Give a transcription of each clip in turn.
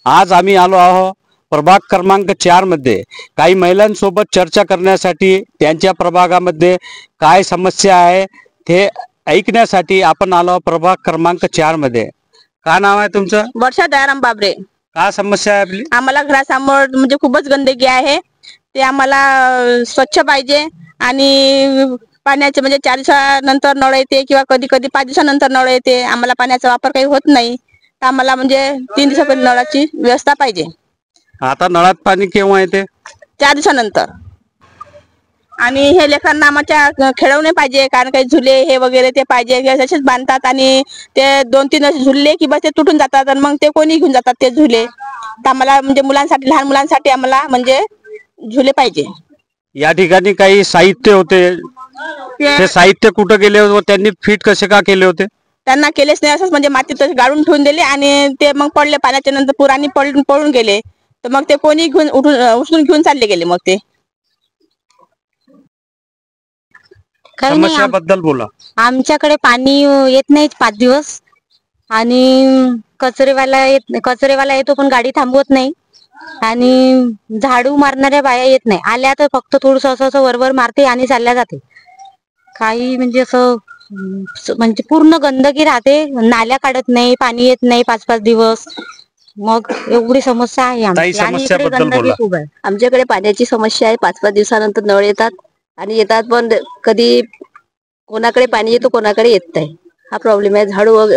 आज आम्ही आलो आहोत प्रभाग क्रमांक 4 मध्ये काही महिलांसोबत चर्चा करण्यासाठी त्यांच्या प्रभागामध्ये काय समस्या आहे ते ऐकण्यासाठी आपण आलो प्रभाग क्रमांक 4 मध्ये। काय नाव आहे तुमचं? वर्षा दयाराम बाबरे। काय समस्या आहे आपली? आम्हाला घरासमोर म्हणजे खूपच गंदगी आहे, ते आम्हाला स्वच्छ पाहिजे आणि पाण्याचे म्हणजे 4 दिवसानंतर नळ येते किंवा कधी कधी 5 दिवसानंतर नळ येते। आम्हाला पाण्याचा वापर काही होत नाही, तर आम्हाला म्हणजे 3 दिवसापर्यंत नळाची व्यवस्था पाहिजे। आता नळात पाणी केव्हा येते? 4 दिवसानंतर। आणि हे लेकरांना आमच्या खेळवणे पाहिजे, कारण काही झुले हे वगैरे ते पाहिजे, तसेच बांधतात आणि ते 2-3 झुलले की बस ते तुटून जातात आणि मग ते कोणी घेऊन जातात ते झुले। तर आम्हाला म्हणजे मुलांसाठी, लहान मुलांसाठी आम्हाला म्हणजे झुले पाहिजे। या ठिकाणी काही साहित्य होते, ते साहित्य कुठे गेले होते? त्यांनी फिट कसे का केले होते? त्यांना केलेच नाही, असंच म्हणजे मातीत गाडून ठेवून दिले आणि ते मग पडले पाण्याच्या नंतर पुराने पळून गेले, तर मग ते कोणी घेऊन उचलून घेऊन चालले गेले। मग ते समस्याबद्दल बोला। आमच्याकडे पाणी येत नाही 5 दिवस आणि कचरेवाला येतो पण गाडी थांबवत नाही आणि झाडू मारणाऱ्या बाया येत नाही, आल्या तर फक्त थोडंसं असं वरवर मारते आणि चालल्या जाते। काही म्हणजे असं म्हणजे पूर्ण गंदगी राहते, नाल्या काढत नाही, पाणी येत नाही 5-5 दिवस, मग एवढी समस्या आहे आमची आणि इकडे गंदगी खूप आहे। आमच्याकडे पाण्याची समस्या आहे, 5-5 दिवसानंतर नळ येतात आणि येतात पण कधी कोणाकडे पाणी येतो कोणाकडे येत नाही, हा प्रॉब्लेम आहे।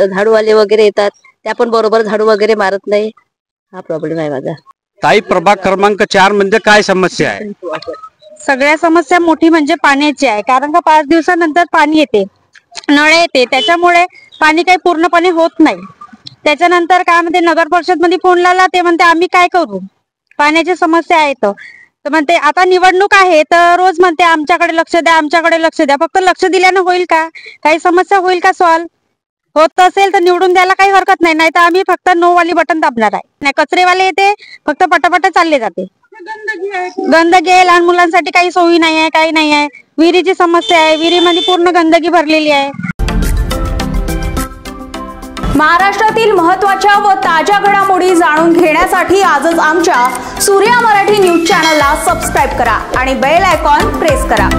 झाडूवाले वगैरे येतात, त्या पण बरोबर झाडू वगैरे मारत नाही, हा प्रॉब्लेम आहे माझा। ताई, प्रभाग क्रमांक 4 मध्ये काय समस्या आहे? सगळ्या समस्या मोठी म्हणजे पाण्याची आहे, कारण का 5 दिवसानंतर पाणी येते, नळ येते, त्याच्यामुळे पाणी काही पूर्णपणे होत नाही। त्याच्यानंतर काय म्हणते, नगर परिषद मध्ये फोन लावला, ते म्हणते आम्ही काय करू, पाण्याची समस्या आहे। तर म्हणते आता निवडणूक आहे तर रोज म्हणते आमच्याकडे लक्ष द्या, आमच्याकडे लक्ष द्या। फक्त लक्ष दिल्यानं होईल का? काही समस्या होईल का सॉल्व? होत असेल तर निवडून द्यायला काही हरकत नाही, नाही तर आम्ही फक्त नो वाली बटन दाबणार आहे। नाही, कचरेवाले येते, फक्त पटापट चालले जाते। गंदगी आहे, लहान मुलांसाठी काही सोयी नाही आहे, काही नाही आहे। विहिरीची समस्या आहे, विहिरीमध्ये पूर्ण गंदगी भरलेली आहे। महाराष्ट्रातील महत्त्वाच्या व ताज्या घडामोडी जाणून घेण्यासाठी आजच आमच्या सूर्या मराठी न्यूज चॅनलला सबस्क्राईब करा आणि बेल आयकॉन प्रेस करा।